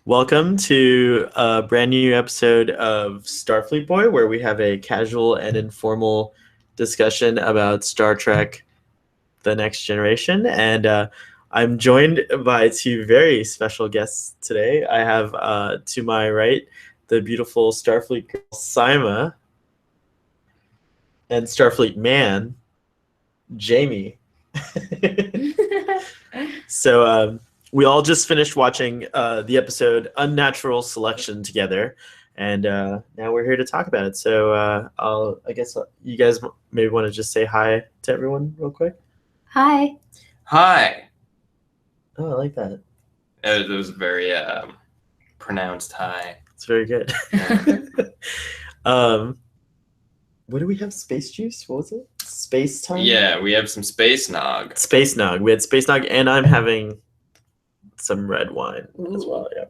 Welcome to a brand new episode of Starfleet Boy, where we have a casual and informal discussion about Star Trek The Next Generation. And I'm joined by two very special guests today. I have to my right the beautiful Starfleet girl, Saima, and Starfleet man, Jaymie. So we all just finished watching the episode Unnatural Selection together, and now we're here to talk about it. So I guess you guys maybe want to just say hi to everyone real quick. Hi. Hi. Oh, I like that. It was a very pronounced hi. It's very good. What do we have? Space juice? What was it? Space time? Yeah, we have some space nog. Space nog. We had space nog, and I'm having some red wine as well. Yeah.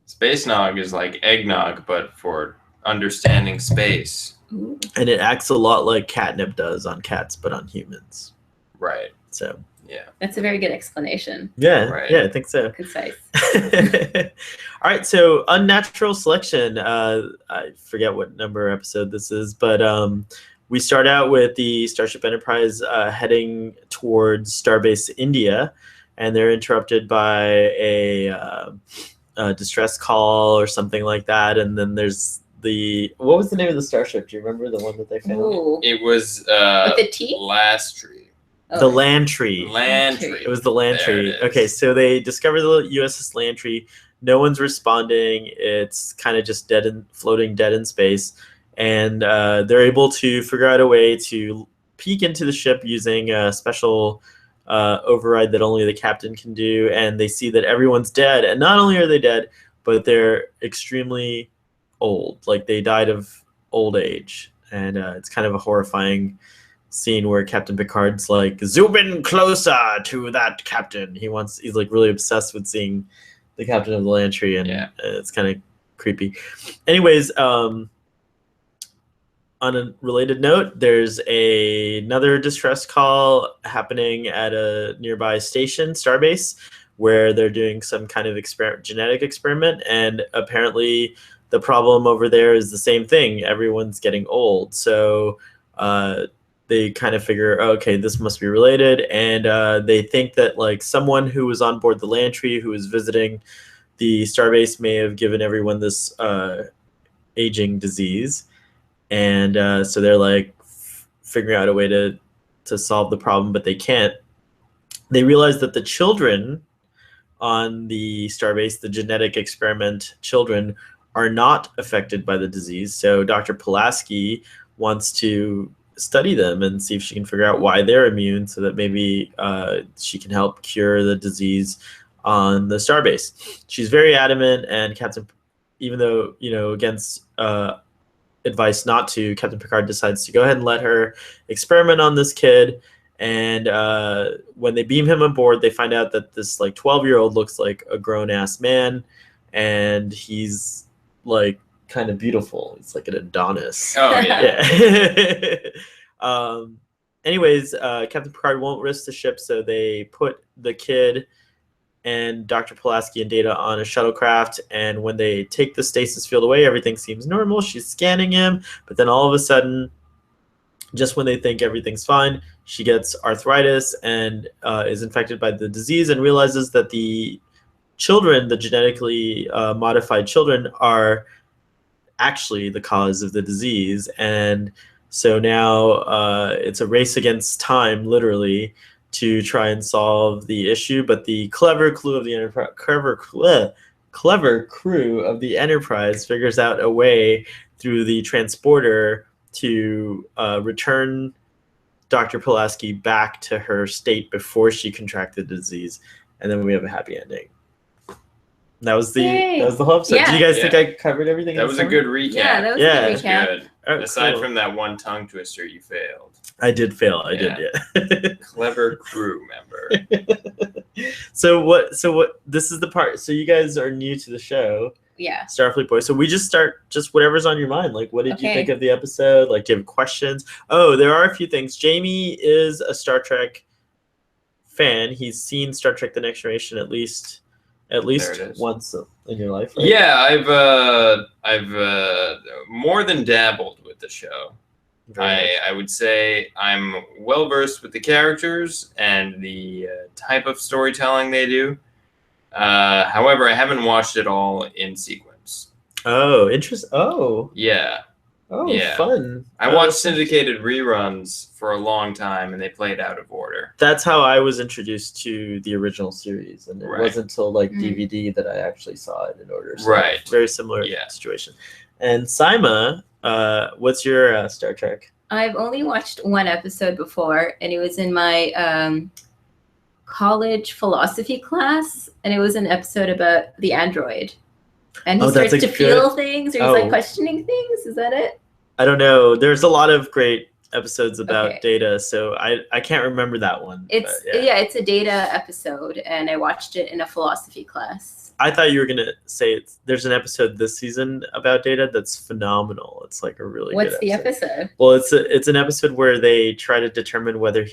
Space nog is like eggnog, but for understanding space. Ooh. And it acts a lot like catnip does on cats, but on humans. Right. So. Yeah. That's a very good explanation. Yeah. Right. Yeah, I think so. Concise. All right. So Unnatural Selection. I forget what number episode this is, but we start out with the Starship Enterprise heading towards Starbase India, and they're interrupted by a distress call or something like that. And then there's what was the name of the starship? Do you remember the one that they found? Ooh. It was With the T? Lastry. Oh. The Lantry. Lantry. It was the Lantry. There it is. Okay, so they discover the USS Lantry. No one's responding. It's kind of just floating dead in space. And they're able to figure out a way to peek into the ship using a special override that only the captain can do. And they see that everyone's dead. And not only are they dead, but they're extremely old. Like they died of old age. And it's kind of a horrifying scene where Captain Picard's like, zoom in closer to that captain. He's like really obsessed with seeing the captain of the Lantry, and it's kind of creepy. Anyways, on a related note, there's another distress call happening at a nearby station, Starbase, where they're doing some kind of genetic experiment, and apparently the problem over there is the same thing. Everyone's getting old, so they kind of figure, oh, okay, this must be related, and they think that like someone who was on board the Lantry who was visiting the Starbase may have given everyone this aging disease, and so they're like figuring out a way to solve the problem, but they can't. They realize that the children on the Starbase, the genetic experiment children, are not affected by the disease. So Dr. Pulaski wants to study them and see if she can figure out why they're immune, so that maybe she can help cure the disease on the Starbase. She's very adamant, and even though, against advice not to, Captain Picard decides to go ahead and let her experiment on this kid. And when they beam him aboard, they find out that this like 12-year-old looks like a grown-ass man, and he's like kind of beautiful. It's like an Adonis. Oh yeah. Anyways, Captain Picard won't risk the ship, so they put the kid and Dr. Pulaski and Data on a shuttlecraft, and when they take the stasis field away, everything seems normal. She's scanning him, but then all of a sudden, just when they think everything's fine, she gets arthritis and is infected by the disease, and realizes that the children, the genetically modified children, are actually the cause of the disease. And so now it's a race against time, literally, to try and solve the issue. But the clever crew of the Enterprise figures out a way through the transporter to return Dr. Pulaski back to her state before she contracted the disease, and then we have a happy ending. That was the whole episode. Yeah. Do you guys think I covered everything? That was a good recap. Yeah, that was Yeah. a good recap. Good. Oh, Aside cool. from that one tongue twister, you failed. I did fail. I did. Clever crew member. So what? This is the part. So you guys are new to the show, Yeah. Starfleet Boy. So we just start whatever's on your mind. Like, what did you Okay. think of the episode? Like, do you have questions? Oh, there are a few things. Jaymie is a Star Trek fan. He's seen Star Trek: The Next Generation at least at least There it is. once in your life, right? Yeah, I've more than dabbled with the show. Very nice. I would say I'm well versed with the characters and the type of storytelling they do. However, I haven't watched it all in sequence. Oh, interesting. Oh, Yeah, yeah. Fun. I Oh, watched that's syndicated reruns for a long time, and they played out of order. That's how I was introduced to the original series, and it Right. wasn't until like Mm. DVD that I actually saw it in order. So Right. Very similar Yeah. situation. And Saima, what's your Star Trek? I've only watched one episode before, and it was in my college philosophy class, and it was an episode about the android. And he Oh, that's starts a to feel good- things, or he's Oh. like questioning things. Is that it? I don't know. There's a lot of great episodes about Okay. data, so I can't remember that one. It's but it's a data episode, and I watched it in a philosophy class. I thought you were gonna say there's an episode this season about data that's phenomenal. It's like a really What's good the episode. episode? Well, it's an episode where they try to determine whether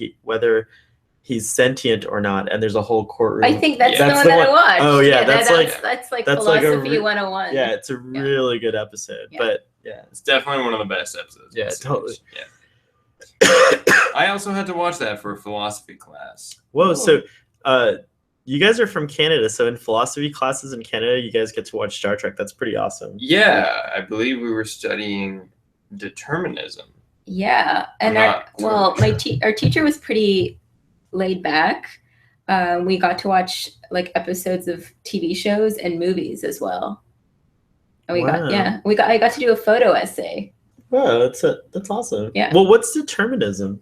he's sentient or not, and there's a whole courtroom. I think that's Yeah. the That's one the that I one- watched. Oh, yeah, that's like that's like a philosophy re- 101. Yeah, it's a really good episode. Yeah. But yeah, It's definitely one of the best episodes. Yeah, of the series. totally. Yeah. I also had to watch that for a philosophy class. whoa. Oh. So, you guys are from Canada, so in philosophy classes in Canada, you guys get to watch Star Trek. That's pretty awesome. Yeah, I believe we were studying determinism. Yeah, and I'm our not totally sure. our teacher was pretty laid back. We got to watch like episodes of TV shows and movies as well. And Wow. I got to do a photo essay. Wow, that's awesome. Yeah. Well, what's determinism?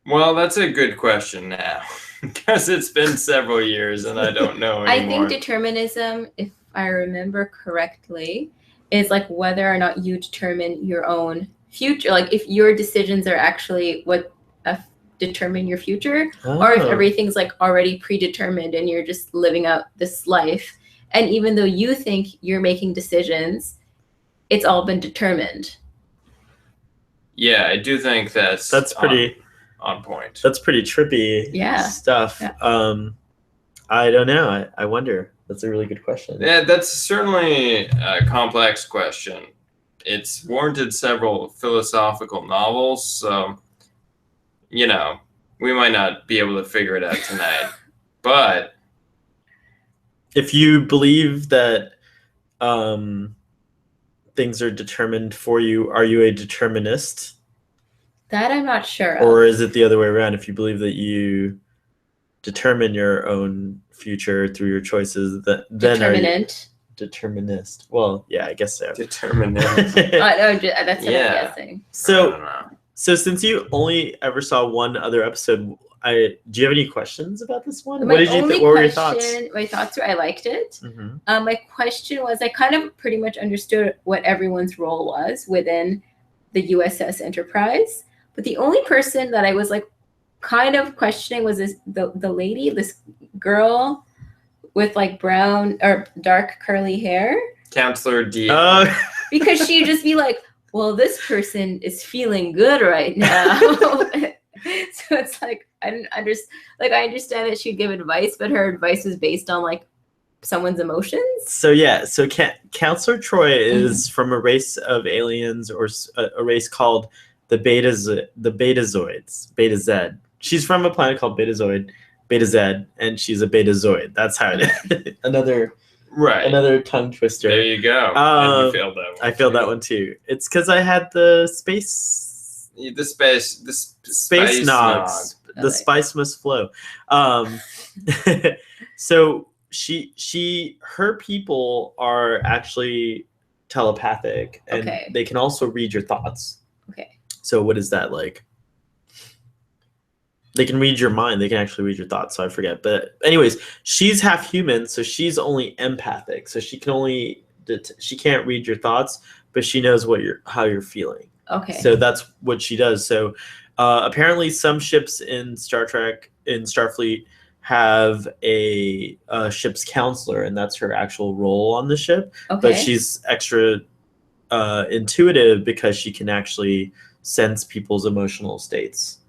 Well, that's a good question now, because it's been several years and I don't know I anymore. think determinism, if I remember correctly, is like whether or not you determine your own future, like if your decisions are actually what determine your future, or if Oh. everything's like already predetermined and you're just living out this life. And even though you think you're making decisions, it's all been determined. Yeah, I do think that's pretty on point. that's pretty trippy Yeah. stuff. Yeah. I don't know. I wonder. That's a really good question. Yeah, that's certainly a complex question. It's warranted several philosophical novels, so we might not be able to figure it out tonight. But If you believe that things are determined for you, are you a determinist? That I'm not sure of. Or is it the other way around? If you believe that you determine your own future through your choices, then are you Determinant. determinist? Well, yeah, I guess so. determinant. No, that's what Yeah. I'm guessing. I So, don't know. since you only ever saw one other episode, do you have any questions about this one? My What did you only think? What were your thoughts? question- My thoughts were I liked it. Mhm. My question was I kind of pretty much understood what everyone's role was within the USS Enterprise, but the only person that I was like kind of questioning was the lady, this girl with like brown or dark curly hair, Counselor D. because she'd just be like, "Well, this person is feeling good right now." So it's like I didn't understand. Like I understand that she'd give advice, but her advice was based on like someone's emotions. So Counselor Troy is from a race of aliens, or a race called the Betazoids, Beta Z. She's from a planet called Beta Z, and she's a Betazoid. That's how it is. Right. Another tongue twister. There you go. And you failed that one. I failed that one too. It's because I had the space The space nogs. The Okay. spice must flow. So her people are actually telepathic, and Okay. they can also read your thoughts. Okay. So what is that like? They can read your mind. They can actually read your thoughts. So I forget. But anyways, she's half human, so she's only empathic. So she can't read your thoughts, but she knows how you're feeling. Okay. So that's what she does. So apparently some ships in Star Trek, in Starfleet, have a ship's counselor, and that's her actual role on the ship. okay. But she's extra intuitive because she can actually sense people's emotional states.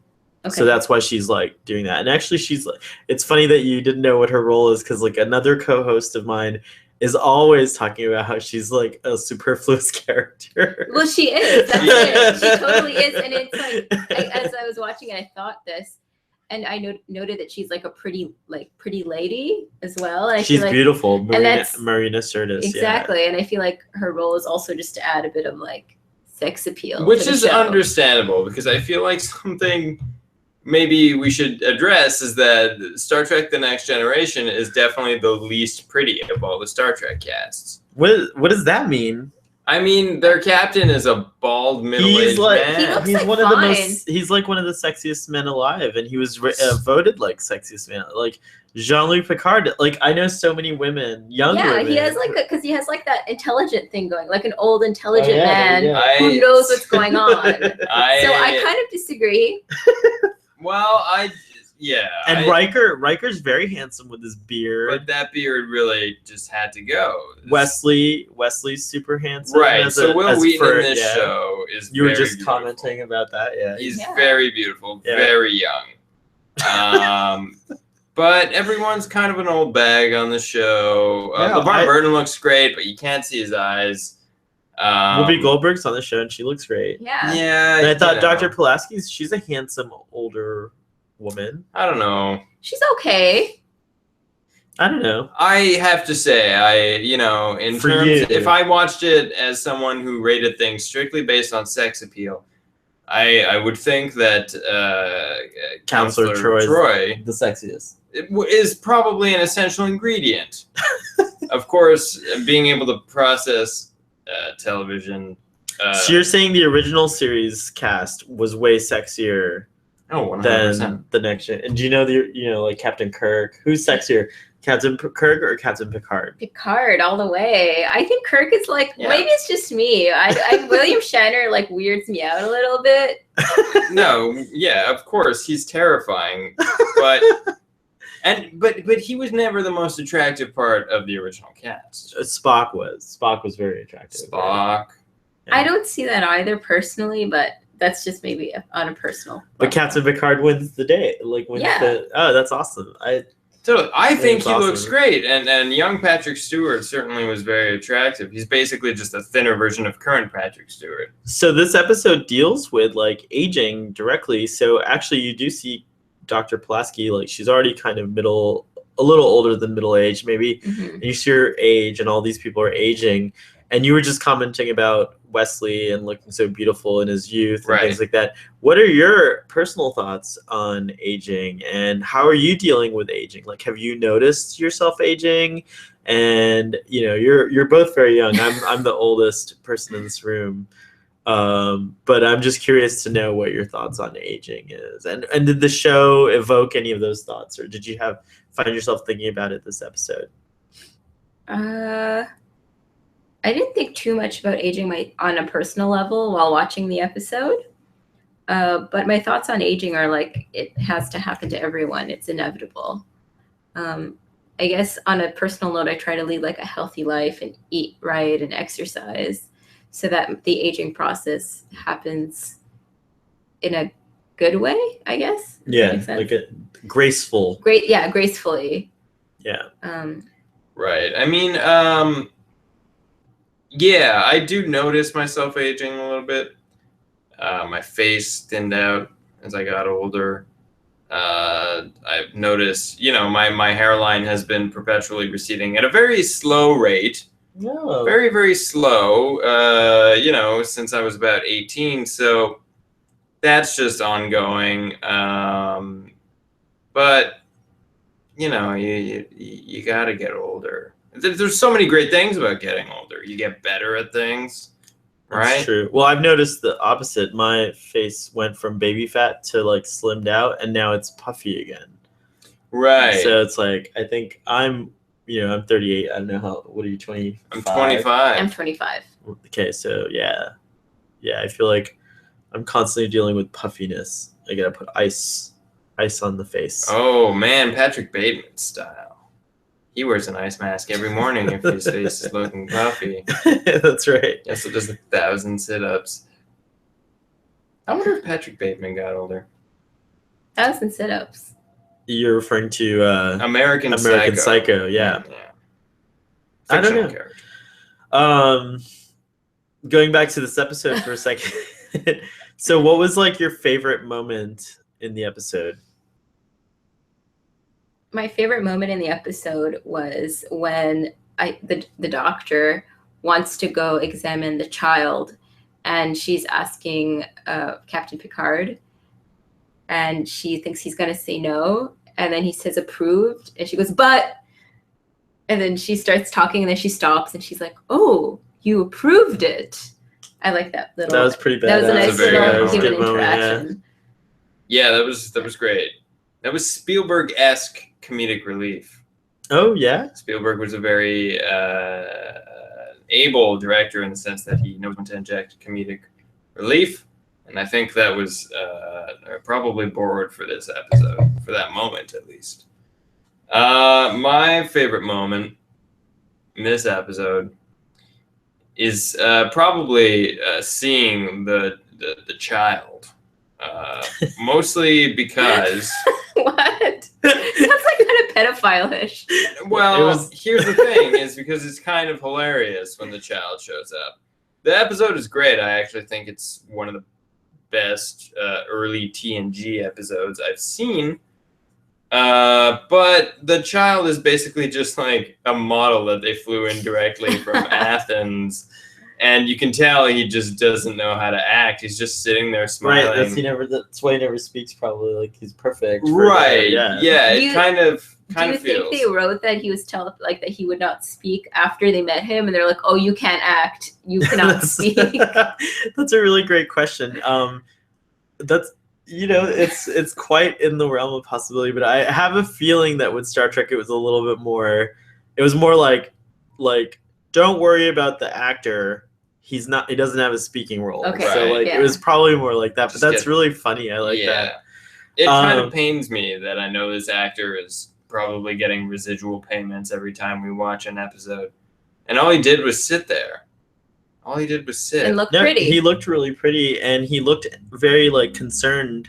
Okay. So that's why she's like doing that. And actually, she's like, it's funny that you didn't know what her role is because like another co-host of mine is always talking about how she's like a superfluous character. Well, she is. That's it. She totally is. And it's like, as I was watching it, I thought this, and I noted that she's like a pretty lady as well. And I She's feel like, beautiful. Marina Sirtis. Exactly. Yeah. And I feel like her role is also just to add a bit of like sex appeal. Which is understandable because I feel like something maybe we should address is that Star Trek The Next Generation is definitely the least pretty of all the Star Trek casts. What does that mean? I mean, their captain is a bald middle-aged man. He looks he's like one fine. of the most. He's like one of the sexiest men alive, and he was voted like sexiest man. Like Jean-Luc Picard. Like I know so many women, young women. He has like because he has like that intelligent thing going, like an old intelligent man who knows what's going on. So I kind of disagree. Well, And Riker's very handsome with his beard. But that beard really just had to go. Wesley's super handsome. Right. So Will Wheaton in this show is You were very just beautiful. commenting about that, yeah. He's very beautiful, very young. But everyone's kind of an old bag on the show. LeVar Burton looks great, but you can't see his eyes. Whoopi Goldberg's on the show, and she looks great. Yeah. Yeah. And I thought Dr. Pulaski, she's a handsome older woman. I don't know. She's okay. I don't know. I have to say, if I watched it as someone who rated things strictly based on sex appeal, I would think that Counselor Troy, the sexiest, is probably an essential ingredient. Of course, being able to process television. So you're saying the original series cast was way sexier 100%. than the next gen? And do you know like Captain Kirk? Who's sexier, Captain Kirk or Captain Picard? Picard all the way. I think Kirk is like maybe it's just me. I William Shatner like weirds me out a little bit. No, yeah, of course he's terrifying, but he was never the most attractive part of the original cast. Spock was very attractive. Spock. Yeah. I don't see that either personally, but that's just maybe on a personal. But Captain Picard wins the day. That's awesome. I think he looks great, and young Patrick Stewart certainly was very attractive. He's basically just a thinner version of current Patrick Stewart. So this episode deals with like aging directly. So actually, you do see Dr. Pulaski, like she's already kind of a little older than middle age, maybe. Mm-hmm. And you see her age, and all these people are aging. And you were just commenting about Wesley and looking so beautiful in his youth and things like that. What are your personal thoughts on aging, and how are you dealing with aging? Like, have you noticed yourself aging? And you're both very young. I'm the oldest person in this room, but I'm just curious to know what your thoughts on aging is. And did the show evoke any of those thoughts, or did you find yourself thinking about it this episode? I didn't think too much about aging on a personal level while watching the episode. But my thoughts on aging are like, it has to happen to everyone. It's inevitable. I guess on a personal note, I try to lead like a healthy life and eat right and exercise so that the aging process happens in a good way, I guess. Like a graceful. Gracefully. Yeah. Right. I mean, I do notice myself aging a little bit. My face thinned out as I got older. I've noticed, my hairline has been perpetually receding at a very slow rate. No. Very, very slow, since I was about 18. So that's just ongoing. But, you got to get older. There's so many great things about getting older. You get better at things, right? That's true. Well, I've noticed the opposite. My face went from baby fat to like slimmed out, and now it's puffy again. Right. So it's like, I think I'm 38. I don't know what are you, 25? I'm 25. I'm 25. Okay, so yeah, I feel like I'm constantly dealing with puffiness. I gotta put ice on the face. Oh man, Patrick Bateman style. He wears an ice mask every morning if his face is looking puffy. That's right. Yes, it does 1,000 sit-ups. I wonder if Patrick Bateman got older. That was in sit-ups. You're referring to American Psycho, yeah. I don't know. Character. Going back to this episode for a second. So what was like your favorite moment in the episode? My favorite moment in the episode was when the doctor wants to go examine the child, and she's asking Captain Picard, and she thinks he's going to say no, and then he says approved, and she goes, but, and then she starts talking, and then she stops, and she's like, oh, you approved it. I like that little. That was pretty bad. That was a nice little human moment, interaction. Yeah, that was great. That was Spielberg-esque comedic relief. Oh yeah, Spielberg was a very able director in the sense that he knows when to inject comedic relief, and I think that was probably borrowed for this episode, for that moment at least. My favorite moment in this episode is probably seeing the child, mostly because. What? Sounds like kind of pedophile-ish. Well, here's the thing: is because it's kind of hilarious when the child shows up. The episode is great. I actually think it's one of the best early TNG episodes I've seen. But the child is basically just like a model that they flew in directly from Athens. And you can tell he just doesn't know how to act. He's just sitting there smiling. Right, that's why he never speaks. Probably like he's perfect. Right. Yeah. It kind of Do you think they wrote that he was that he would not speak after they met him, and they're like, "Oh, you can't act. You cannot speak." That's a really great question. That's it's quite in the realm of possibility, but I have a feeling that with Star Trek it was a little bit more. It was more like don't worry about the actor. He doesn't have a speaking role. Okay. So it was probably more like that, but that's really funny. I like that. It kind of pains me that I know this actor is probably getting residual payments every time we watch an episode. And all he did was sit there. All he did was sit. And look pretty. He looked really pretty, and he looked very concerned.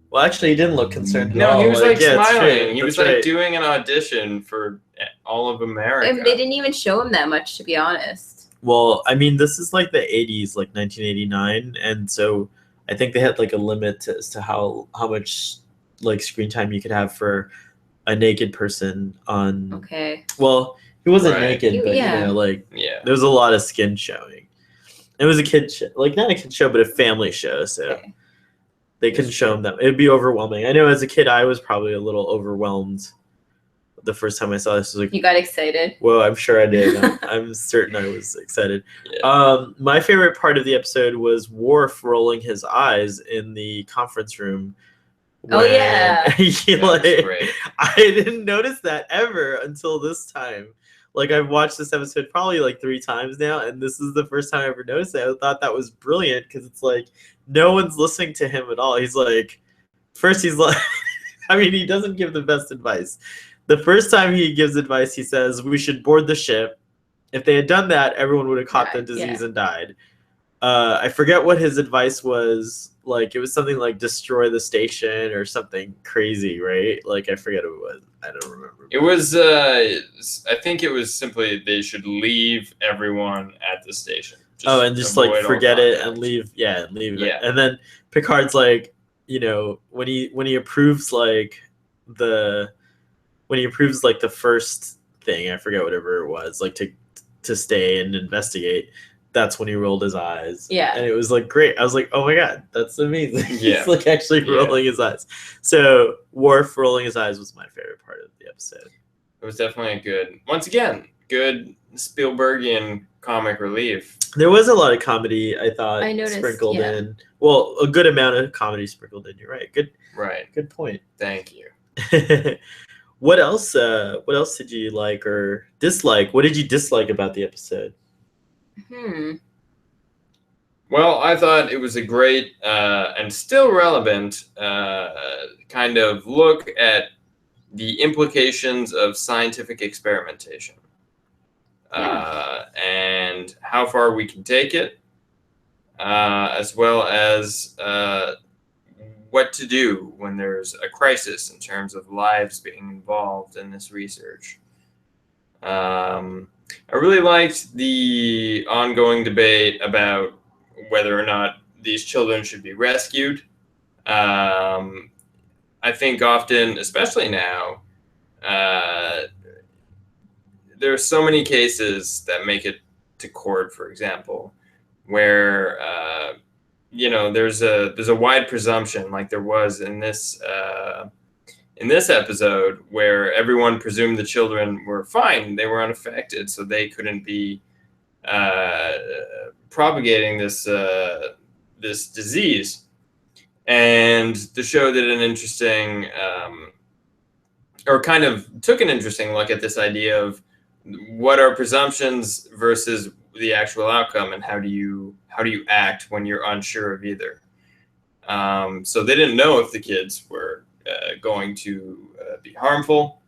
Well, actually, he didn't look concerned at all. No, he was smiling. He was doing an audition for all of America. And they didn't even show him that much, to be honest. Well, I mean, this is like the 80s, like 1989, and so I think they had like a limit as to how much like screen time you could have for a naked person on. Okay. Well, he wasn't naked, but there was a lot of skin showing. It was a kid show, not a kid show, but a family show, so they couldn't show him that. It'd be overwhelming. I know as a kid, I was probably a little overwhelmed. The first time I saw this, was you got excited. Well, I'm sure I did. I'm certain I was excited. Yeah. My favorite part of the episode was Worf rolling his eyes in the conference room. Oh yeah, I didn't notice that ever until this time. I've watched this episode probably 3 times now, and this is the first time I ever noticed it. I thought that was brilliant because it's no one's listening to him at all. He's I mean, he doesn't give the best advice. The first time he gives advice, he says, we should board the ship. If they had done that, everyone would have caught the disease and died. I forget what his advice was. It was something like destroy the station or something crazy, right? I forget what it was. I don't remember. It was, I think it was simply they should leave everyone at the station. Just forget it and leave. Yeah, leave it. And then Picard's when he approves the first thing, I forget whatever it was, to stay and investigate, that's when he rolled his eyes. Yeah. And it was great. I was like, oh my God, that's amazing. Yeah. He's actually rolling his eyes. So Worf rolling his eyes was my favorite part of the episode. It was definitely good Spielbergian comic relief. There was a lot of comedy, I thought, sprinkled in. Well, a good amount of comedy sprinkled in. You're right. Good point. Thank you. What else did you like or dislike? What did you dislike about the episode? Well, I thought it was a great and still relevant kind of look at the implications of scientific experimentation and how far we can take it, as well as what to do when there's a crisis in terms of lives being involved in this research. I really liked the ongoing debate about whether or not these children should be rescued. I think often, especially now, there are so many cases that make it to court, for example, where there's a wide presumption, like there was in this episode, where everyone presumed the children were fine, they were unaffected, so they couldn't be propagating this disease. And the show did an interesting, or kind of took an interesting look at this idea of what are presumptions versus the actual outcome, and how do you act when you're unsure of either. So they didn't know if the kids were going to be harmful.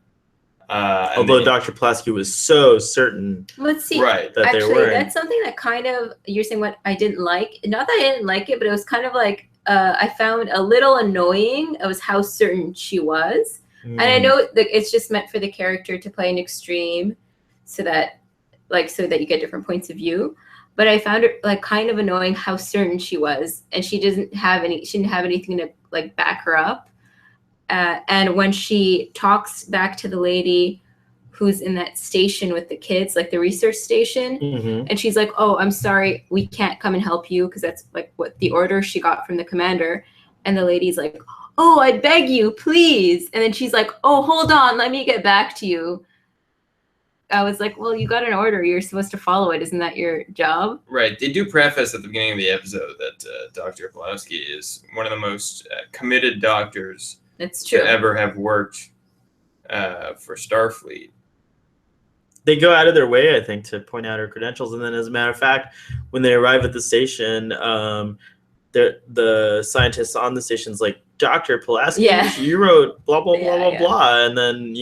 Although Dr. Pulaski was so certain, let's see, right, that actually, they weren't. that's something that kind of, you're saying what I didn't like. Not that I didn't like it, but it was kind of like I found a little annoying. It was how certain she was. And I know that it's just meant for the character to play an extreme, so that you get different points of view. But I found it like kind of annoying how certain she was, and she didn't have anything to like back her up. And when she talks back to the lady who's in that station with the kids, like the research station, and she's like, "Oh, I'm sorry, we can't come and help you," because that's like what the order she got from the commander. And the lady's like, "Oh, I beg you, please." And then she's like, "Oh, hold on, let me get back to you." I was like, well, you got an order. You're supposed to follow it. Isn't that your job? Right. They do preface at the beginning of the episode that Dr. Pulaski is one of the most committed doctors That's true. to ever have worked for Starfleet. They go out of their way, I think, to point out her credentials. And then, as a matter of fact, when they arrive at the station, the scientists on the station's like, "Dr. Pulaski, you wrote blah, blah, blah, blah, blah." And then,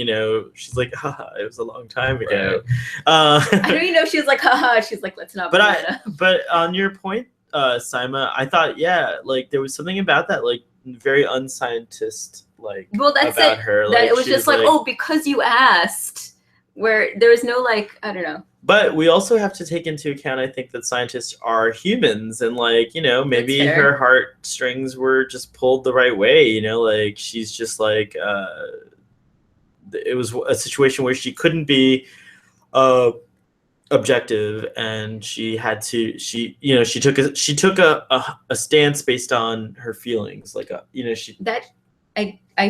she's like, "Haha, it was a long time ago." Right. I don't even know if she was like, haha. She's like, "Let's not." But on your point, Saima, I thought, there was something about that, very unscientist, about her. That it was just like, "Oh, because you asked," where there was no, I don't know. But we also have to take into account, I think, that scientists are humans, and maybe her heartstrings were just pulled the right way. She's just it was a situation where she couldn't be objective, and she had to. She took a stance based on her feelings. I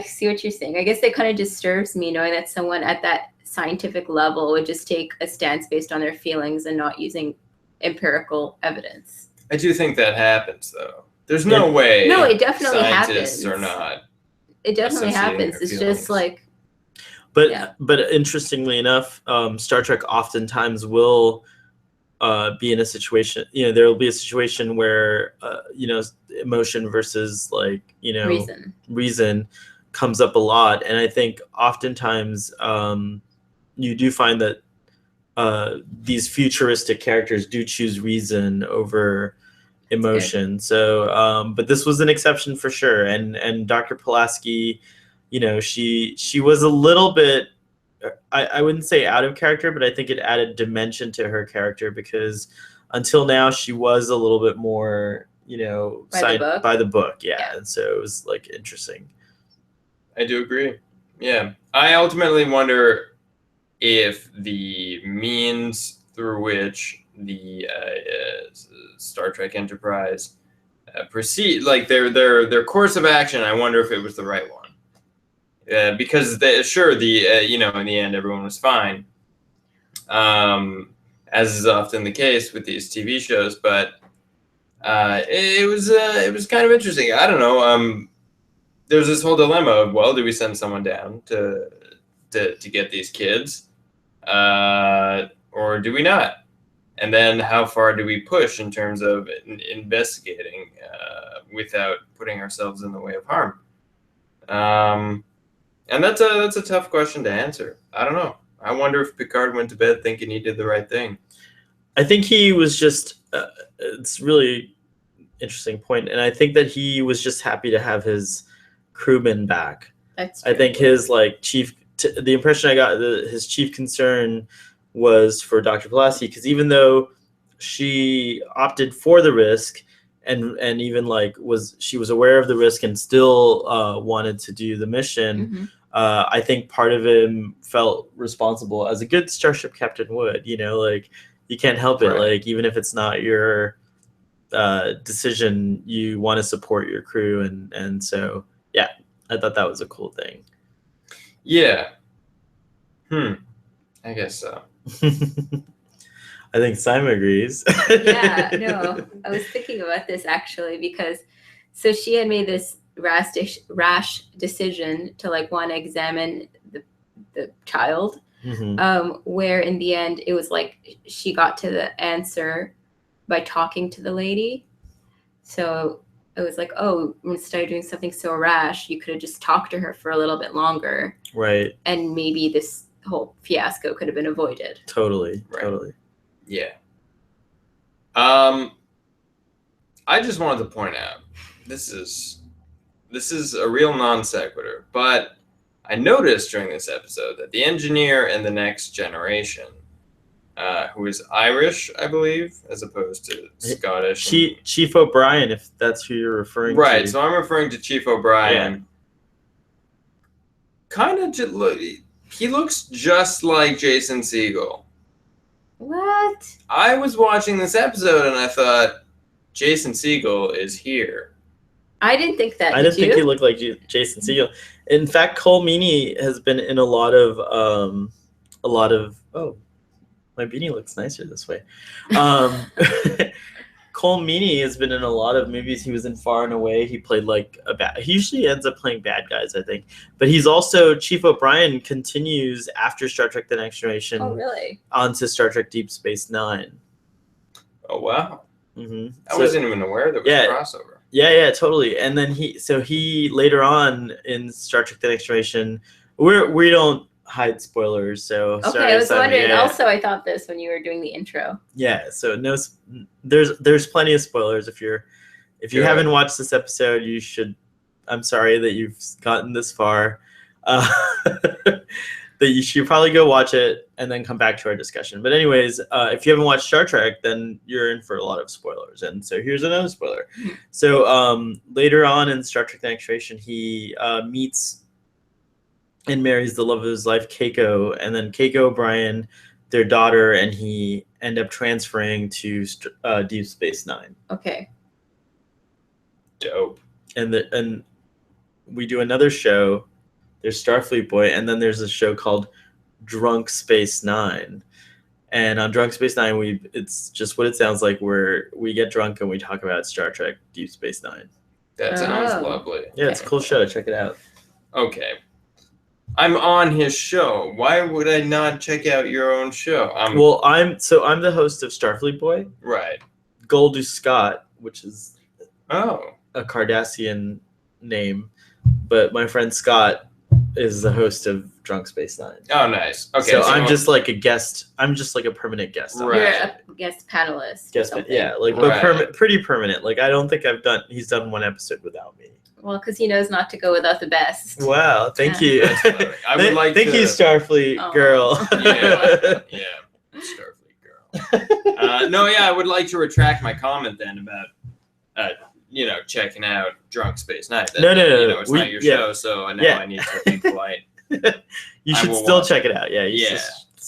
see what you're saying. I guess it kind of disturbs me knowing that someone at that scientific level would just take a stance based on their feelings and not using empirical evidence. I do think that happens, though. There's no way. No, it definitely scientists happens. Are not. It definitely happens. It's just like. But interestingly enough, Star Trek oftentimes will be in a situation. There will be a situation where emotion versus reason comes up a lot, and I think oftentimes you do find that these futuristic characters do choose reason over emotion. So, but this was an exception for sure. And Dr. Pulaski, she was a little bit, I wouldn't say out of character, but I think it added dimension to her character, because until now she was a little bit more, by the book. Yeah. And so it was interesting. I do agree. Yeah. I ultimately wonder if the means through which the Star Trek Enterprise proceed, their course of action, I wonder if it was the right one. Because in the end everyone was fine, as is often the case with these TV shows. But it was kind of interesting. I don't know. There's this whole dilemma of, well, do we send someone down to get these kids, or do we not? And then how far do we push in terms of investigating without putting ourselves in the way of harm? And that's a tough question to answer. I don't know. I wonder if Picard went to bed thinking he did the right thing. I think he was just. It's really interesting point, and I think that he was just happy to have his crewmen back. That's true. I think his like the impression I got, his chief concern was for Dr. Pulaski, because even though she opted for the risk, and even like she was aware of the risk and still wanted to do the mission. I think part of him felt responsible, as a good starship captain would. Like, you can't help it. Right. Like, even if it's not your decision, you want to support your crew, and so yeah, I thought that was a cool thing. Yeah. I guess so. I think Saima agrees. Yeah, no, I was thinking about this actually, because so she had made this rash decision to like want to examine the child, where in the end it was like she got to the answer by talking to the lady. So it was like, oh, instead of doing something so rash, you could have just talked to her for a little bit longer, right? And maybe this whole fiasco could have been avoided. Totally. Yeah. I just wanted to point out, this is a real non sequitur, but I noticed during this episode that the engineer in The Next Generation, who is Irish, I believe, as opposed to Scottish. Chief O'Brien, if that's who you're referring to. Right, so I'm referring to Chief O'Brien. Yeah. Kind of, he looks just like Jason Segel. What? I was watching this episode and I thought, Jason Segel is here. I didn't think that. I didn't think he looked like Jason Segel. In fact, Cole Meany has been in a lot of. Oh, my beanie looks nicer this way. Cole Meany has been in a lot of movies. He was in Far and Away. He played like he usually ends up playing bad guys, I think. But he's also Chief O'Brien continues after Star Trek: The Next Generation. Oh, really? Onto Star Trek: Deep Space Nine. Oh, wow. Mm-hmm. I wasn't even aware there was a crossover. Yeah, totally. And then he later on in Star Trek: The Next Generation, we don't hide spoilers, so okay. sorry, I was wondering. Yeah. Also, I thought this when you were doing the intro. Yeah, so no, there's plenty of spoilers. If you haven't watched this episode, you should. I'm sorry that you've gotten this far. That you should probably go watch it and then come back to our discussion. But anyways, if you haven't watched Star Trek, then you're in for a lot of spoilers. And so here's another spoiler. So later on in Star Trek: The Next Generation, he meets and marries the love of his life, Keiko, and then Keiko O'Brien, their daughter, and he end up transferring to Deep Space Nine. Okay. Dope. And we do another show. There's Starfleet Boy, and then there's a show called Drunk Space Nine. And on Drunk Space Nine, it's just what it sounds like, where we get drunk and we talk about Star Trek Deep Space Nine. That sounds lovely. Yeah, it's a cool show. Check it out. Okay. I'm on his show. Why would I not check out your own show? I'm the host of Starfleet Boy. Right. Goldie Scott, which is a Cardassian name, but my friend Scott is the host of Drunk Space Nine. Oh, nice. Okay. So I'm just like a guest. I'm just like a permanent guest. Right. You're a guest panelist. But pretty permanent. Like, I don't think he's done one episode without me. Well, because he knows not to go without the best. Wow, thank you. I would like thank you, Starfleet girl. Yeah, Starfleet girl. I would like to retract my comment then about, checking out Drunk Space Nine. No. It's not your show, so now I need to be polite. You should still check it out. Yeah.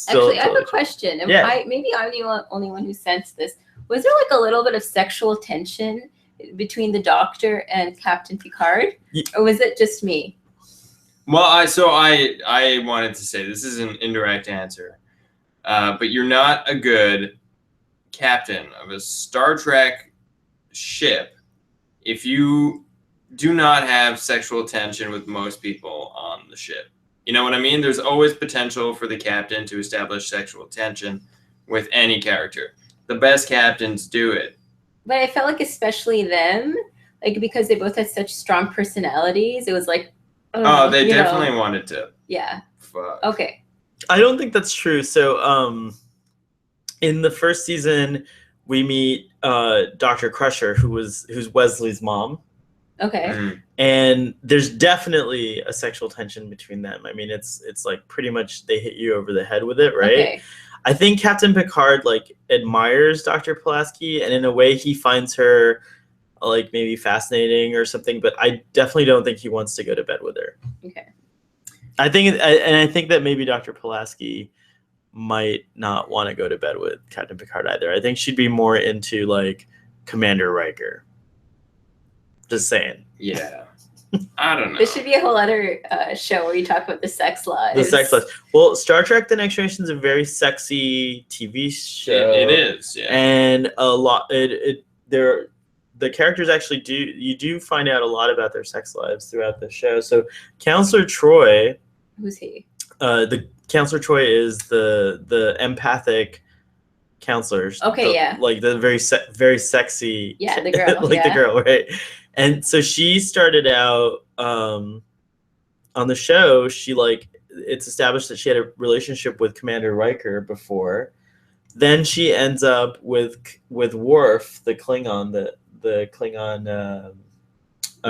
Actually, I have a question. Maybe I'm the only one who sensed this. Was there like a little bit of sexual tension between the Doctor and Captain Picard, or was it just me? Well, I wanted to say this is an indirect answer, but you're not a good captain of a Star Trek ship if you do not have sexual tension with most people on the ship. You know what I mean? There's always potential for the captain to establish sexual tension with any character. The best captains do it. But I felt like especially them, like because they both had such strong personalities, it was like, they definitely wanted to. Yeah. Fuck. Okay. I don't think that's true. So in the first season, we meet Dr. Crusher, who's Wesley's mom. Okay. And there's definitely a sexual tension between them. I mean, it's like pretty much they hit you over the head with it, right? Okay. I think Captain Picard like admires Dr. Pulaski, and in a way he finds her like maybe fascinating or something, but I definitely don't think he wants to go to bed with her. Okay. I think that maybe Dr. Pulaski might not want to go to bed with Captain Picard either. I think she'd be more into like Commander Riker. Just saying. Yeah. I don't know. This should be a whole other show where you talk about the sex lives. The sex lives. Well, Star Trek: The Next Generation is a very sexy TV show. It is, yeah. And a lot. The characters actually do find out a lot about their sex lives throughout the show. So, Counselor Troy. Who's he? The Counselor Troy is the empathic counselors. Okay, yeah. Like the very sexy. Yeah, the girl. like the girl, right? And so she started out on the show. She it's established that she had a relationship with Commander Riker before. Then she ends up with Worf, the Klingon, the Klingon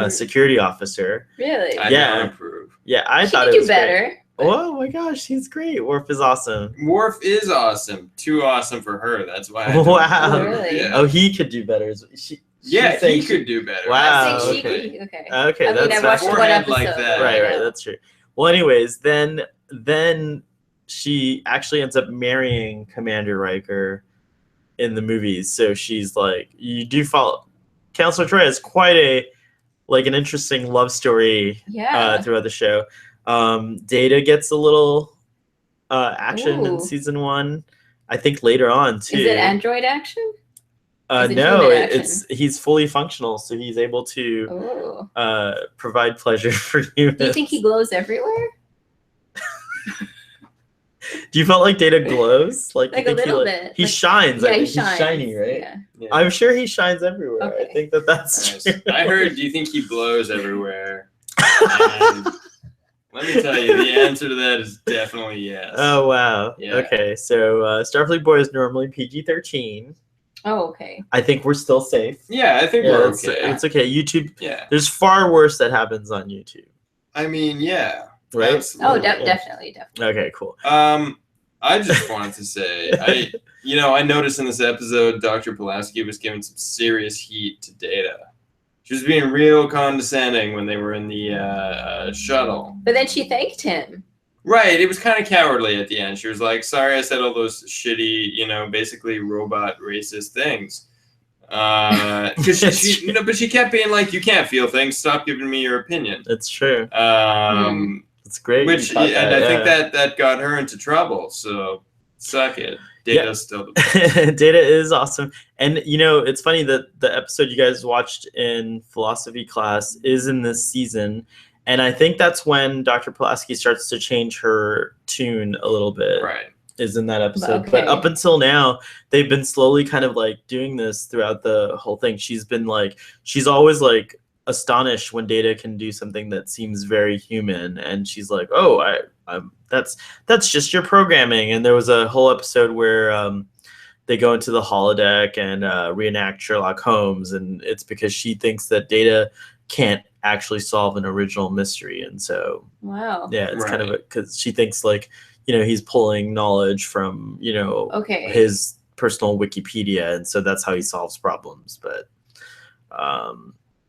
security officer. Really? I Yeah. don't approve. Yeah, I She thought could it do was better. great. Oh my gosh, he's great. Worf is awesome. Worf is awesome. Too awesome for her. That's why. I don't Wow. approve. Really? Yeah. Oh, he could do better. Yeah, saying he could do better. Wow. I think she okay. could. Okay. Okay, I mean, that's I watched one beforehand episode. like that. right, that's true. Well, anyways, then she actually ends up marrying Commander Riker in the movies. So she's like, you do follow. Counselor Troy has quite an interesting love story Yeah. throughout the show. Data gets a little action in Ooh. season 1. I think later on too. Is it android action? Is it No, human action? he's fully functional, so he's able to Oh. provide pleasure for humans. Do you think he glows everywhere? Do you felt like Data glows? Like you Like a think little he, bit. He Like- shines. Yeah, I he think shines. he's shiny, right? Yeah. Yeah. I'm sure he shines everywhere. I Okay. think that's Nice. true. I heard. Do you think he blows everywhere? And let me tell you, the answer to that is definitely yes. Oh wow. Yeah. Okay, so Starfleet Boy is normally PG-13. Oh, okay. I think we're still safe. Yeah, I think Yeah, we're it's, okay. it's okay. YouTube. Yeah. There's far worse that happens on YouTube, I mean, yeah. right? Absolutely. Oh, definitely. Okay, cool. I just wanted to say, I noticed in this episode, Dr. Pulaski was giving some serious heat to Data. She was being real condescending when they were in the shuttle. But then she thanked him. Right, it was kind of cowardly at the end. She was like, sorry I said all those shitty, basically robot racist things. But she kept being like, you can't feel things, stop giving me your opinion. It's true. Um, It's great. Which, you caught and I think yeah. that got her into trouble. So suck it. Data's still the best. Data is awesome. And it's funny that the episode you guys watched in philosophy class is in this season. And I think that's when Dr. Pulaski starts to change her tune a little bit. Right. Is in that episode. Okay. But up until now, they've been slowly kind of like doing this throughout the whole thing. She's always like astonished when Data can do something that seems very human, and she's like, "Oh, that's just your programming." And there was a whole episode where they go into the holodeck and reenact Sherlock Holmes, and it's because she thinks that Data can't actually solve an original mystery, and so Wow. yeah, it's kind of Right. because she thinks like he's pulling knowledge from Okay. his personal Wikipedia, and so that's how he solves problems. But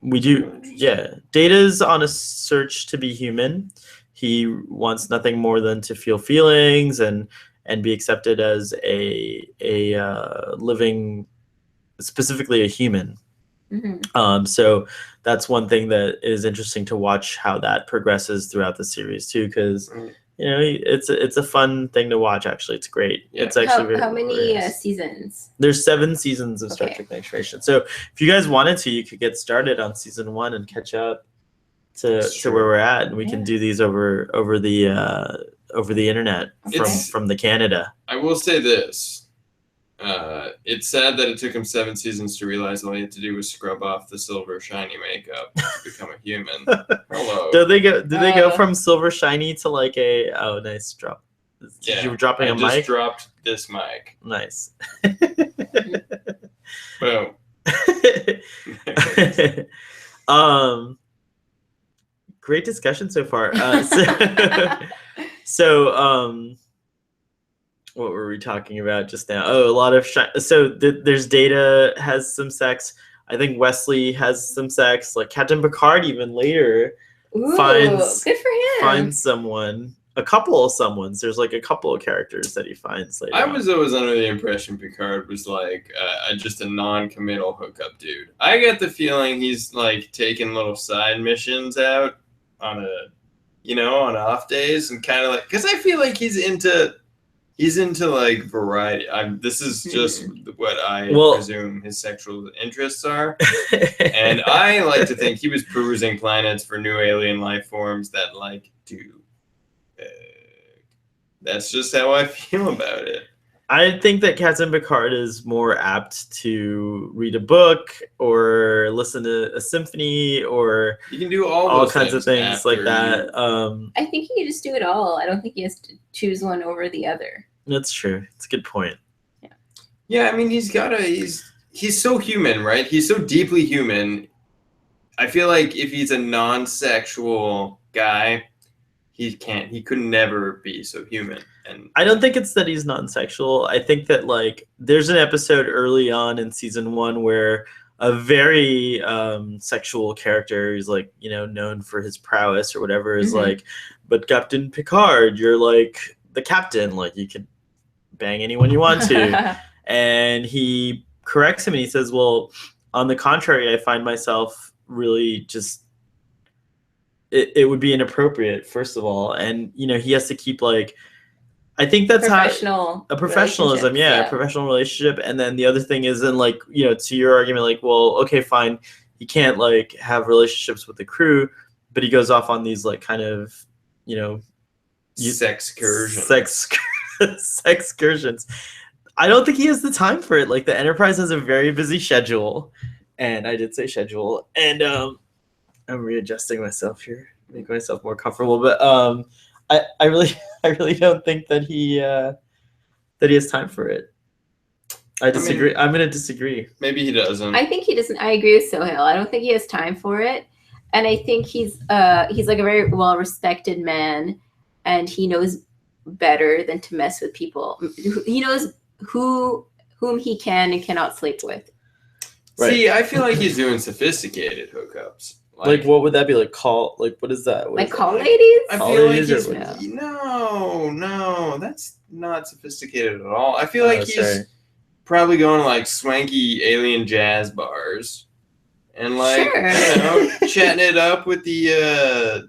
we do, yeah. Data's on a search to be human. He wants nothing more than to feel feelings and be accepted as a living, specifically a human. Mm-hmm. So that's one thing that is interesting to watch how that progresses throughout the series too, because it's a fun thing to watch. Actually, it's great. Yeah. It's actually How many very seasons? There's 7 seasons of Star Okay. Trek: Next Generation. So if you guys wanted to, you could get started on season 1 and catch up to Sure. where we're at, and we can Yeah. do these over the internet Okay. from the Canada. I will say this. It's sad that it took him 7 seasons to realize all he had to do was scrub off the silver shiny makeup to become a human. Hello. Do they go Uh, from silver shiny to like a nice drop? Yeah, You were dropping I a just mic. dropped this mic. Nice. Great discussion so far. So what were we talking about just now? Oh, a lot of there's Data has some sex. I think Wesley has some sex. Like Captain Picard, even later finds good for him. Finds someone. A couple of someones. There's like a couple of characters that he finds later. I was always under the impression Picard was like just a non-committal hookup dude. I get the feeling he's like taking little side missions out on on off days and kind of like, because I feel like he's into like variety. This is just what I presume his sexual interests are, and I like to think he was perusing planets for new alien life forms that like do. That's just how I feel about it. I think that Captain Picard is more apt to read a book or listen to a symphony, or you can do all kinds of things like that. I think he can just do it all. I don't think he has to choose one over the other. That's true. It's a good point. Yeah, I mean, he's so human, right? He's so deeply human. I feel like if he's a non-sexual guy, he could never be so human. And I don't think it's that he's non-sexual. I think that like there's an episode early on in season 1 where a very sexual character who's like, known for his prowess or whatever is like, but Captain Picard, you're like the captain, like you can bang anyone you want to. And he corrects him and he says, well, on the contrary, I find myself really just it would be inappropriate, first of all, and he has to keep like, I think that's a professionalism, a professional relationship. And then the other thing is, then like, to your argument, like, well, okay, fine, he can't like have relationships with the crew, but he goes off on these like kind of sex excursions. I don't think he has the time for it. Like the Enterprise has a very busy schedule, and I did say schedule, and I'm readjusting myself here, make myself more comfortable. But I really don't think that he has time for it. I disagree. I'm going to disagree. Maybe he doesn't. I think he doesn't. I agree with Sohail. I don't think he has time for it, and I think he's like a very well-respected man, and he knows better than to mess with people. He knows whom he can and cannot sleep with. Right. See, I feel like he's doing sophisticated hookups. Like what would that be? Like call? Like what is that? Like call ladies? I feel like he's no, that's not sophisticated at all. I feel like he's probably going to like swanky alien jazz bars and like chatting it up with the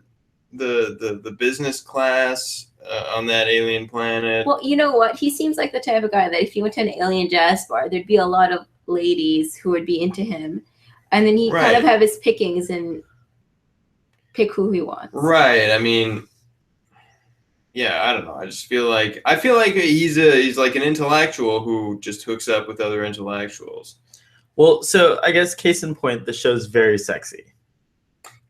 business class on that alien planet. Well, you know what? He seems like the type of guy that if he went to an alien jazz bar, there'd be a lot of ladies who would be into him. And then he kind of have his pickings and pick who he wants. Right. I mean, yeah, I don't know. I just feel like he's like an intellectual who just hooks up with other intellectuals. Well, so I guess case in point, the show's very sexy.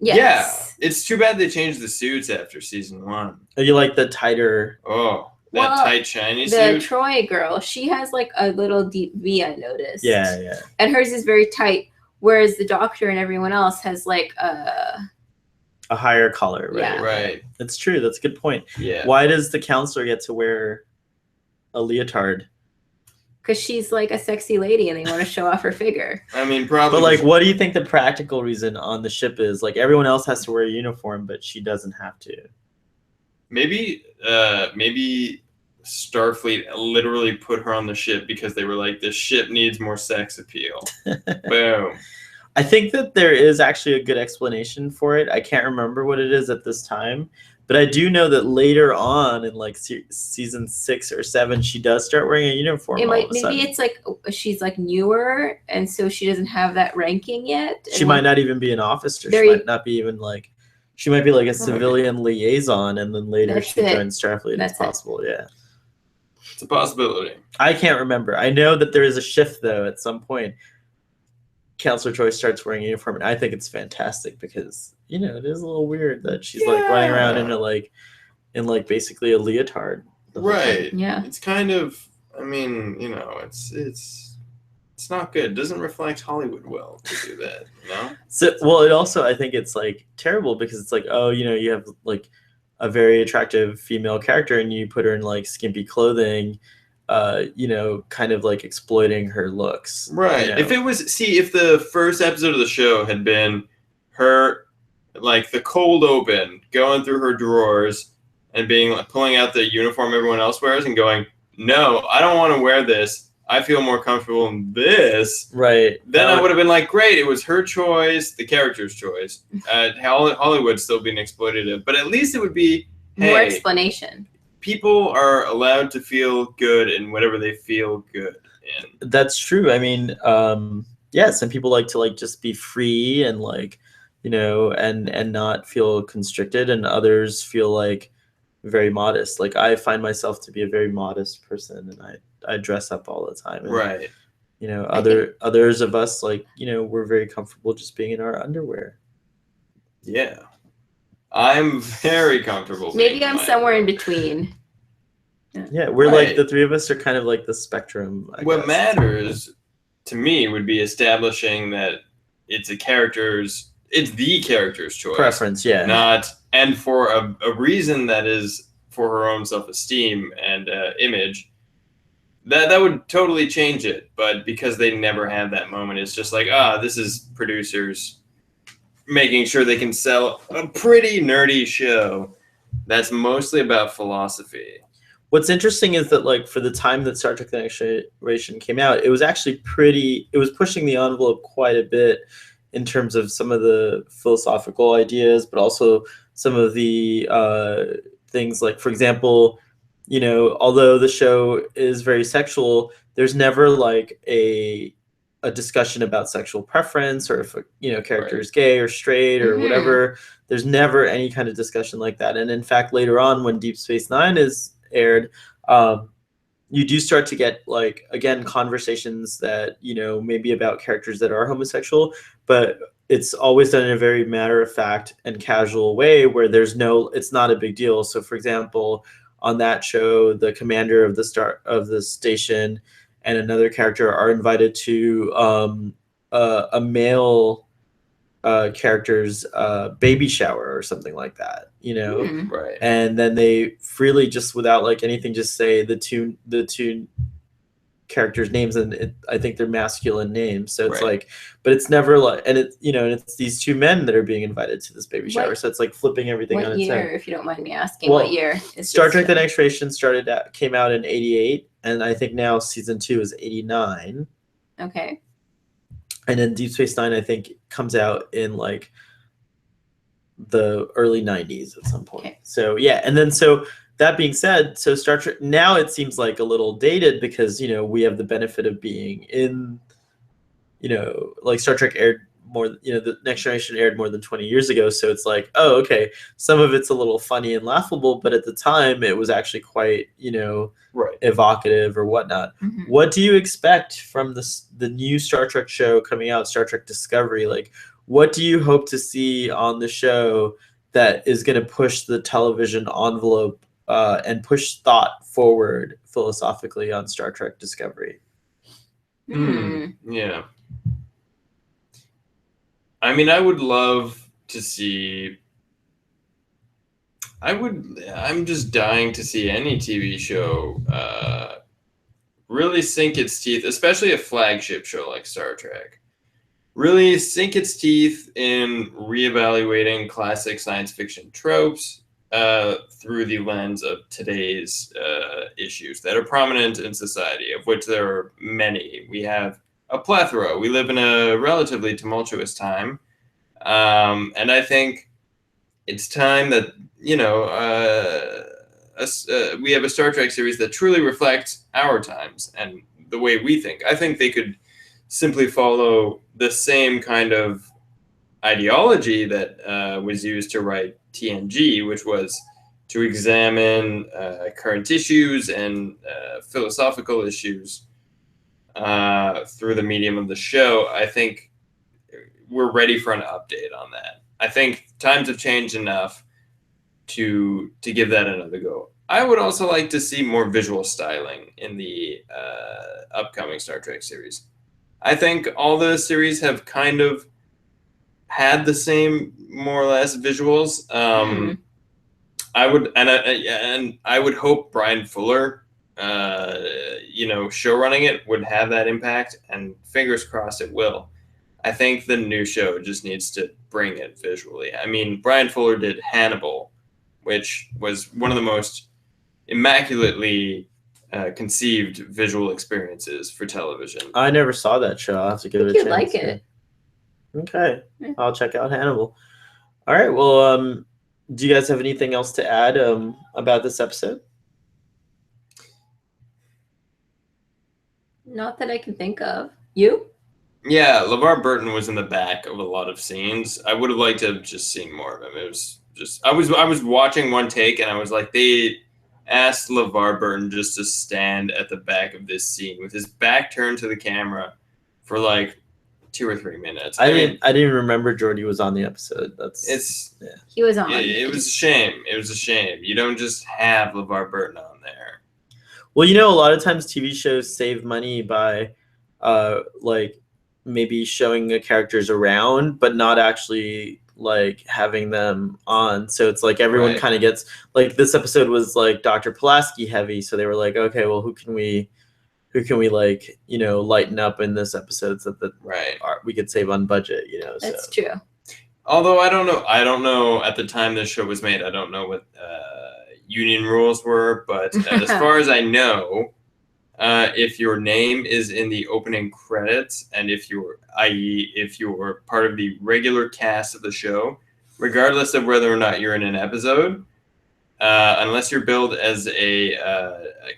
Yes. Yeah. It's too bad they changed the suits after season 1. You like the tighter? Oh, tight shiny suit. The Troy girl, she has like a little deep V, I noticed. Yeah. And hers is very tight. Whereas the Doctor and everyone else has like a higher collar, right? Yeah. Right. That's true. That's a good point. Yeah. Why does the counselor get to wear a leotard? Because she's like a sexy lady and they want to show off her figure. I mean, probably. But like, what do you think the practical reason on the ship is? Like, everyone else has to wear a uniform, but she doesn't have to. Maybe Starfleet literally put her on the ship because they were like, this ship needs more sex appeal. Boom. I think that there is actually a good explanation for it. I can't remember what it is at this time, but I do know that later on in like season 6 or 7, she does start wearing a uniform. Maybe it's like she's like newer, and so she doesn't have that ranking yet. She might not even be an officer. She might not be even like. She might be like a civilian liaison, and then later she joins Starfleet. That's possible. Yeah. It's a possibility. I can't remember. I know that there is a shift though. At some point, Counselor Troy starts wearing a uniform, and I think it's fantastic because it is a little weird that she's like running around in like basically a leotard. Right. Yeah. It's kind of. I mean, it's It's not good. It doesn't reflect Hollywood well to do that, you know? So, well, it also, I think it's like terrible because it's like, oh, you have like a very attractive female character and you put her in like skimpy clothing, kind of like exploiting her looks. Right. If the first episode of the show had been her, like the cold open, going through her drawers and being like, pulling out the uniform everyone else wears and going, no, I don't want to wear this. I feel more comfortable in this. Right. Then I would have been like, great, it was her choice, the character's choice. Hollywood's still being exploitative, but at least it would be more explanation. People are allowed to feel good in whatever they feel good in. That's true. I mean, some people like to like just be free and like, and not feel constricted, and others feel like very modest. Like I find myself to be a very modest person, and I dress up all the time. And, right. Others of us, like, we're very comfortable just being in our underwear. Yeah. I'm very comfortable. Maybe I'm somewhere in between. Yeah, we're like the three of us are kind of like the spectrum. What matters to me would be establishing that it's the character's choice. Preference, yeah. And for a reason that is for her own self-esteem and image. That would totally change it, but because they never have that moment, it's just like, this is producers making sure they can sell a pretty nerdy show that's mostly about philosophy. What's interesting is that, like, for the time that Star Trek: The Next Generation came out, it was actually it was pushing the envelope quite a bit in terms of some of the philosophical ideas, but also some of the things like, for example, although the show is very sexual, there's never like a discussion about sexual preference or if a character is gay or straight or whatever. There's never any kind of discussion like that. And in fact, later on when Deep Space Nine is aired, you do start to get like, again, conversations that, maybe about characters that are homosexual, but it's always done in a very matter of fact and casual way where it's not a big deal. So for example, on that show, the commander of the station and another character are invited to a male character's baby shower or something like that, Right. And then they freely, just without like anything, just say the two characters' names, and I think they're masculine names. So it's like, but it's never like, and it's and it's these two men that are being invited to this baby shower. So it's like flipping everything on its head. What year, if you don't mind me asking? What year? Star Trek: The Next Generation came out in '88, and I think now season 2 is '89. Okay. And then Deep Space Nine, I think, comes out in like the early '90s at some point. Okay. So yeah, and then that being said, so Star Trek now it seems like a little dated because we have the benefit of being in, like Star Trek aired more, the Next Generation aired more than 20 years ago. So it's like, oh, okay, some of it's a little funny and laughable, but at the time it was actually quite, evocative or whatnot. Mm-hmm. What do you expect from the new Star Trek show coming out, Star Trek Discovery? Like, what do you hope to see on the show that is going to push the television envelope and push thought forward philosophically on Star Trek Discovery? Yeah. I mean, I would love to see. I'm just dying to see any TV show really sink its teeth, especially a flagship show like Star Trek. Really sink its teeth in reevaluating classic science fiction tropes through the lens of today's issues that are prominent in society, of which there are many. We have a plethora. We live in a relatively tumultuous time. And I think it's time that, we have a Star Trek series that truly reflects our times and the way we think. I think they could simply follow the same kind of ideology that was used to write TNG, which was to examine current issues and philosophical issues through the medium of the show. I think we're ready for an update on that. I think times have changed enough to give that another go. I would also like to see more visual styling in the upcoming Star Trek series. I think all the series have kind of had the same, more or less, visuals. I would hope Brian Fuller, show running it would have that impact, and fingers crossed it will. I think the new show just needs to bring it visually. I mean, Brian Fuller did Hannibal, which was one of the most immaculately conceived visual experiences for television. I never saw that show. I'll have to give it a chance. You'd like it. Okay. Yeah. I'll check out Hannibal. All right. Well, do you guys have anything else to add about this episode? Not that I can think of. You? Yeah, LeVar Burton was in the back of a lot of scenes. I would have liked to have just seen more of him. It was just I was watching one take and I was like, they asked LeVar Burton just to stand at the back of this scene with his back turned to the camera for like 2 or 3 minutes. I didn't remember Jordy was on the episode. He was on. It was a shame. It was a shame. You don't just have LeVar Burton on there. Well, a lot of times TV shows save money by like maybe showing the characters around but not actually like having them on, so it's like everyone kind of gets like, this episode was like Dr. Pulaski heavy, so they were like, okay, well, who can we like lighten up in this episode so that we could save on budget, That's true. Although I don't know at the time this show was made, I don't know what union rules were, but as far as I know, if your name is in the opening credits, and if you're part of the regular cast of the show, regardless of whether or not you're in an episode, unless you're billed as a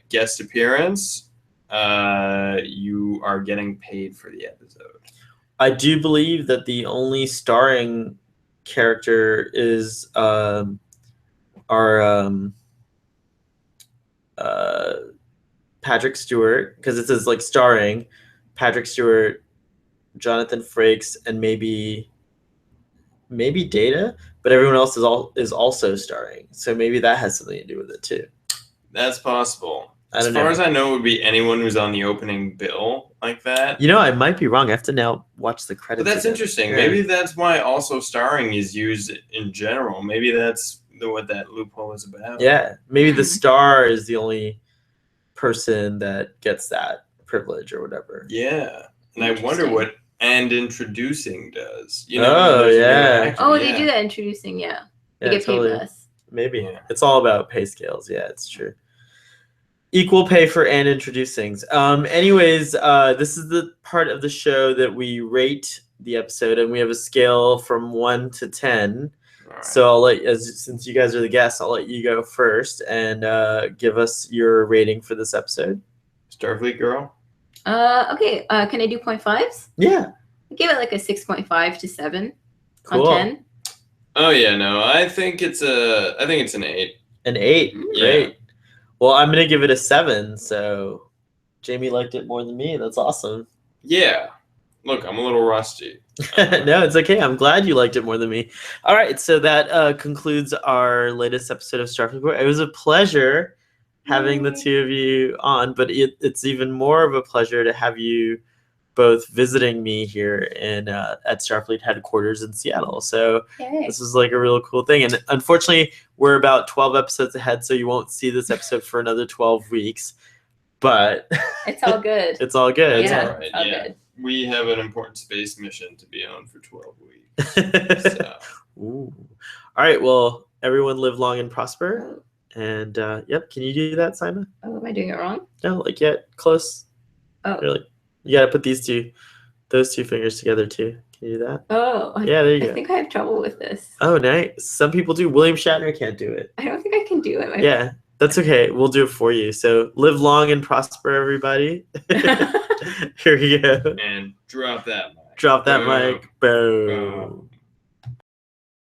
guest appearance, you are getting paid for the episode. I do believe that the only starring character is our Patrick Stewart, because it says like starring Patrick Stewart, Jonathan Frakes, and maybe Data, but everyone else is also starring. So maybe that has something to do with it too. That's possible. As far as I know, it would be anyone who's on the opening bill like that. I might be wrong. I have to now watch the credits. But that's interesting. Yeah. Maybe that's why also starring is used in general. Maybe that's what that loophole is about. Yeah, maybe the star is the only person that gets that privilege or whatever. Yeah, and I wonder what "and introducing" does. They do that introducing. Yeah, they get paid less. Maybe it's all about pay scales. Yeah, it's true. Equal pay for "and introducing." Anyways, this is the part of the show that we rate the episode, and we have a scale from 1 to 10. Right. So I'll since you guys are the guests, I'll let you go first and give us your rating for this episode. Starfleet Girl. Okay. Can I do 0.5s? Yeah. I give it like a 6.5 to 7 cool. on 10. Oh yeah, no, I think it's an 8. An 8. Yeah. Great. Well, I'm gonna give it a 7. So Jaymie liked it more than me. That's awesome. Yeah. Look, I'm a little rusty. No, it's okay. I'm glad you liked it more than me. All right, so that concludes our latest episode of Starfleet. It was a pleasure having the two of you on, but it's even more of a pleasure to have you both visiting me here at Starfleet headquarters in Seattle. So This was like a real cool thing. And unfortunately, we're about 12 episodes ahead, so you won't see this episode for another 12 weeks. But it's all good. It's all good. It's all right. It's all good. We have an important space mission to be on for 12 weeks. So. Ooh. All right. Well, everyone live long and prosper. And yep. Can you do that, Saima? Oh, am I doing it wrong? No, close. Oh. Really? You got to put those two fingers together too. Can you do that? Oh. Yeah, there you go. I think I have trouble with this. Oh, nice. Some people do. William Shatner can't do it. I don't think I can do it. Yeah. That's okay. We'll do it for you. So live long and prosper, everybody. Here we go. And drop that mic. Drop that mic. Boom.